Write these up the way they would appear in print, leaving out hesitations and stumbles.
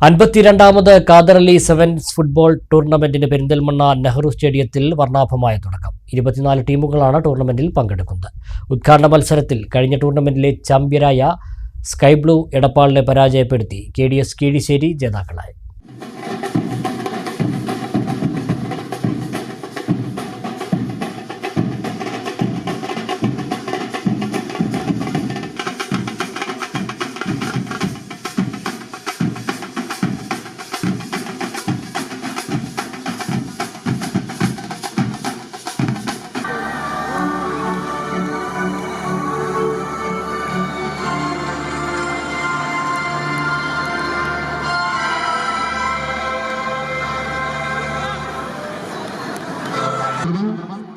52ാമത് Khader Ali sevens football ടൂർണമെന്റിന് Perinthalmanna Nehru സ്റ്റേഡിയത്തിൽ വർണ്ണാഭമായ തുടക്കം. 24 ടീമുകളാണ് ടൂർണമെന്റിൽ പങ്കെടുക്കുന്നത്. ഉദ്ഘാടന മത്സരത്തിൽ കഴിഞ്ഞ ടൂർണമെന്റിലെ ചാമ്പ്യനായ സ്കൈ ബ്ലൂ എടപ്പാളിനെ പരാജയപ്പെടുത്തി KDS കീഴിശ്ശേരി ജേതാക്കളായി.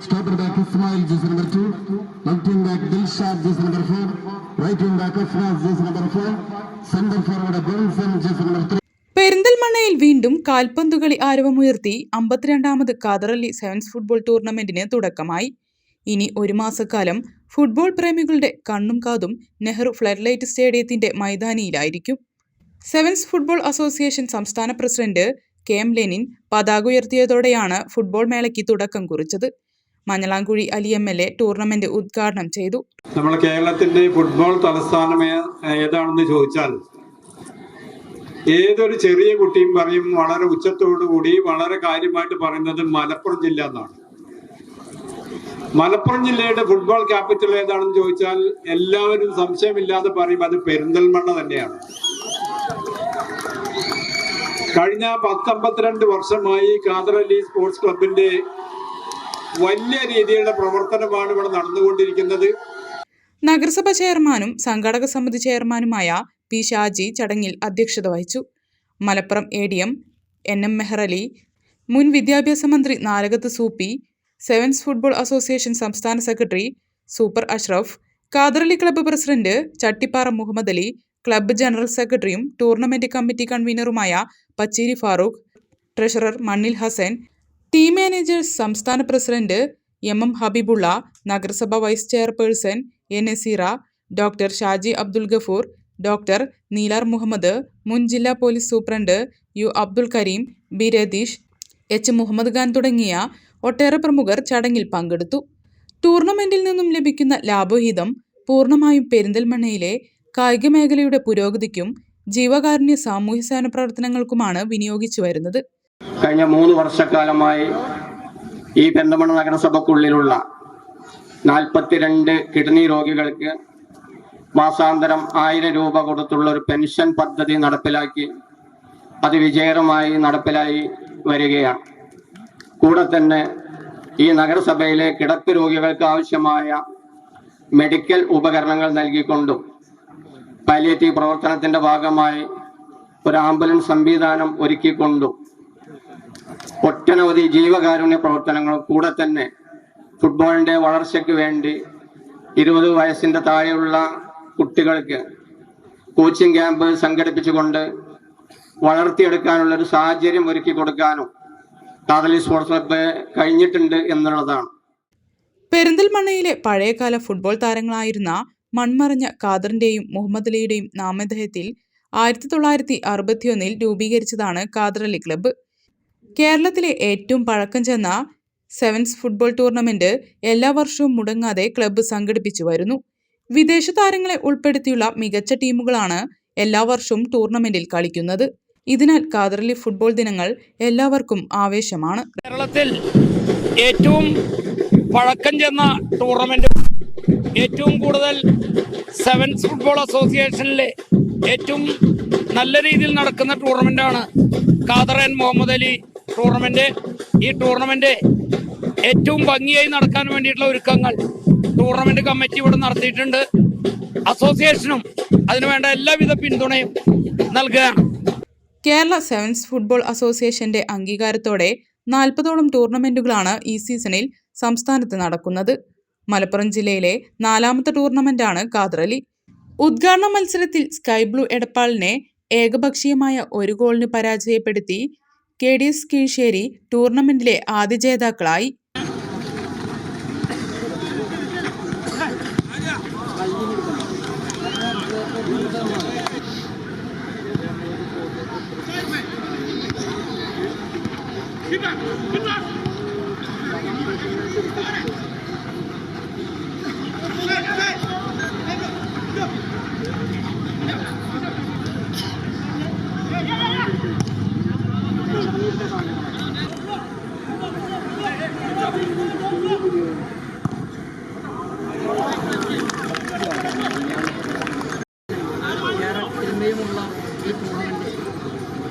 Stopper back Ismail, jersey number 2. Left wing back Dilshad, jersey number 4. Right wing back Afraz, jersey number 4. Center forward Bronson, jersey number 3. പെരിന്തൽമണ്ണയിൽ വീണ്ടും കാൽപന്തുകളി ആരവമുയർത്തി 52ാമത് ഖാദർ അലി സെവൻസ് ഫുട്ബോൾ ടൂർണമെന്റിന് തുടക്കമായി. ഇനി ഒരു മാസക്കാലം ഫുട്ബോൾ പ്രേമികളുടെ കണ്ണും കാതും നെഹ്റു ഫ്ലഡ്ലൈറ്റ് സ്റ്റേഡിയത്തിന്റെ മൈതാനിയിലായിരിക്കും. സെവൻസ് ഫുട്ബോൾ അസോസിയേഷൻ സംസ്ഥാന പ്രസിഡന്റ് KM ലെനിൻ പതാക ഉയർത്തിയതോടെയാണ് ഫുട്ബോൾ മേളയ്ക്ക് തുടക്കം കുറിച്ചത്. മഞ്ഞളാംകുഴി അലി MLA ടൂർണമെന്റ് ഉദ്ഘാടനം ചെയ്തു. നമ്മുടെ കേരളത്തിന്റെ ഫുട്ബോൾ തലസ്ഥാനം ഏതാണെന്ന് ചോദിച്ചാൽ ഏതൊരു ചെറിയ കുട്ടിയും പറയും, വളരെ ഉച്ചത്തോടുകൂടി വളരെ കാര്യമായിട്ട് പറയുന്നത് മലപ്പുറം ജില്ല എന്നാണ്. മലപ്പുറം ജില്ലയുടെ ഫുട്ബോൾ ക്യാപിറ്റൽ ഏതാണെന്ന് ചോദിച്ചാൽ എല്ലാവരും സംശയമില്ലാതെ പറയും അത് പെരിന്തൽമണ്ണ തന്നെയാണ്. കഴിഞ്ഞ 52 വർഷമായി ഖാദർ അലി സ്പോർട്സ് ക്ലബിന്റെ വലിയ രീതിയിലുള്ള പ്രവർത്തനമാണ് ഇവിടെ നടന്നുകൊണ്ടിരിക്കുന്നത്. നഗരസഭ ചെയർമാനും സംഘാടക സമിതി ചെയർമാനുമായ P. ഷാജി ചടങ്ങിൽ അധ്യക്ഷത വഹിച്ചു. മലപ്പുറം ADM NM മെഹർ അലി, മുൻ വിദ്യാഭ്യാസ മന്ത്രി Nalakath Sooppy, sevens football association സംസ്ഥാന secretary super Ashraf, Khader Ali club president Chattipara Muhammad Ali, club general സെക്രട്ടറിയും ടൂർണമെന്റ് കമ്മിറ്റി കൺവീനറുമായ Pacheri Farooq, treasurer Mannil Hasan, team managers സംസ്ഥാന പ്രസിഡന്റ് MM ഹബീബുള്ള, നഗരസഭ vice chairperson N. Naseera, doctor Shaji Abdul Gafoor, doctor Neelar Muhammad, മുൻ ജില്ലാ police superintendent U. Abdul Kareem, B. Ratheesh, H. Muhammad Khan തുടങ്ങിയ ഒട്ടേറെ പ്രമുഖർ ചടങ്ങിൽ പങ്കെടുത്തു. ടൂർണമെന്റിൽ നിന്നും ലഭിക്കുന്ന ലാഭവിഹിതം പൂർണ്ണമായും പെരിന്തൽമണ്ണയിലെ കായിക മേഖലയുടെ പുരോഗതിക്കും ജീവകാരുണ്യ സാമൂഹ്യ സേവന പ്രവർത്തനങ്ങൾക്കുമാണ് വിനിയോഗിച്ചു വരുന്നത്. കഴിഞ്ഞ 3 വർഷക്കാലമായി ഈ പെരിന്തൽമണ്ണ നഗരസഭയ്ക്കുള്ളിലുള്ള 42 കിഡ്നി രോഗികൾക്ക് മാസാന്തരം 1000 രൂപ കൊടുത്തുള്ള ഒരു പെൻഷൻ പദ്ധതി നടപ്പിലാക്കി അത് വിജയകരമായി നടപ്പിലായി വരികയാണ്. കൂടെ തന്നെ ഈ നഗരസഭയിലെ കിടപ്പ് രോഗികൾക്ക് ആവശ്യമായ മെഡിക്കൽ ഉപകരണങ്ങൾ നൽകിക്കൊണ്ടും പാലിയേറ്റീവ് പ്രവർത്തനത്തിന്റെ ഭാഗമായി ഒരു ആംബുലൻസ് സംവിധാനം ഒരുക്കിക്കൊണ്ടും ഒട്ടനവധി ജീവകാരുണ്യ പ്രവർത്തനങ്ങളും കൂടെ തന്നെ ഫുട്ബോളിന്റെ വളർച്ചയ്ക്ക് വേണ്ടി 20 വയസ്സിന്റെ താഴെയുള്ള കുട്ടികൾക്ക് കോച്ചിങ് ക്യാമ്പ് സംഘടിപ്പിച്ചുകൊണ്ട് വളർത്തിയെടുക്കാനുള്ള ഒരു സാഹചര്യം ഒരുക്കി കൊടുക്കാനും ഖാദർ അലി സ്പോർട്സ് ക്ലബ്ബ് കഴിഞ്ഞിട്ടുണ്ട് എന്നുള്ളതാണ്. പെരിന്തൽമണ്ണയിലെ പഴയകാല ഫുട്ബോൾ താരങ്ങളായിരുന്ന മൺമറഞ്ഞ ഖാദറിന്റെയും മുഹമ്മദ് അലിയുടെയും നാമധേയത്തിൽ 1961 രൂപീകരിച്ചതാണ് ഖാദർ അലി ക്ലബ്ബ്. കേരളത്തിലെ ഏറ്റവും പഴക്കം ചെന്ന സെവൻസ് ഫുട്ബോൾ ടൂർണമെന്റ് എല്ലാ വർഷവും മുടങ്ങാതെ ക്ലബ്ബ് സംഘടിപ്പിച്ചു വരുന്നു. വിദേശ താരങ്ങളെ ഉൾപ്പെടുത്തിയുള്ള മികച്ച ടീമുകളാണ് എല്ലാ വർഷവും ടൂർണമെന്റിൽ കളിക്കുന്നത്. ഇതിനാൽ ഖാദർ അലി ഫുട്ബോൾ ദിനങ്ങൾ എല്ലാവർക്കും ആവേശമാണ്. കേരളത്തിൽ ഏറ്റവും പഴക്കം ചെന്ന ടൂർണമെന്റ്, ഏറ്റവും കൂടുതൽ സെവൻസ് ഫുട്ബോൾ അസോസിയേഷനിലെ ഏറ്റവും നല്ല രീതിയിൽ നടക്കുന്ന ടൂർണമെന്റാണ് ഖാദർ ആൻഡ് മുഹമ്മദ് അലി ടൂർണമെന്റ്. ഈ ടൂർണമെന്റ് ഏറ്റവും ഭംഗിയായി നടക്കാൻ വേണ്ടിയിട്ടുള്ള ഒരുക്കങ്ങൾ ടൂർണമെന്റ് കമ്മിറ്റി ഇവിടെ നടത്തിയിട്ടുണ്ട്. അസോസിയേഷനും അതിനുവേണ്ട എല്ലാവിധ പിന്തുണയും നൽകുകയാണ്. കേരള സെവൻസ് ഫുട്ബോൾ അസോസിയേഷന്റെ അംഗീകാരത്തോടെ 40ഓളം ടൂർണമെന്റുകളാണ് ഈ സീസണിൽ സംസ്ഥാനത്ത് നടക്കുന്നത്. മലപ്പുറം ജില്ലയിലെ 4ാമത്തെ ടൂർണമെന്റാണ് ഖാദർ അലി. ഉദ്ഘാടന മത്സരത്തിൽ സ്കൈ ബ്ലൂ എടപ്പാളിനെ ഏകപക്ഷീയമായ 1 ഗോളിന് പരാജയപ്പെടുത്തി KDS കീഴ്ശ്ശേരി ടൂർണമെന്റിലെ ആദ്യ ജേതാക്കളായി.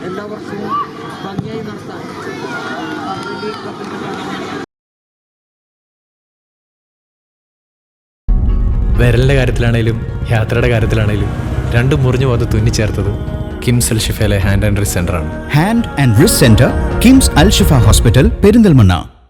എല്ലാ വർഷവും ഭംഗിയായി നടത്താൻ വിരലിൻ്റെ കാര്യത്തിലാണേലും യാത്രയുടെ കാര്യത്തിലാണേലും രണ്ടും മുറിഞ്ഞു പോകാതെ തുന്നിച്ചേർത്തത് കിംസ് അൽ ഷിഫയിലെ ഹാൻഡ് ആൻഡ് റിസ്റ്റ് സെൻ്ററാണ്. Hand and wrist centre, KIMS Al Shifa hospital, Perinthalmanna.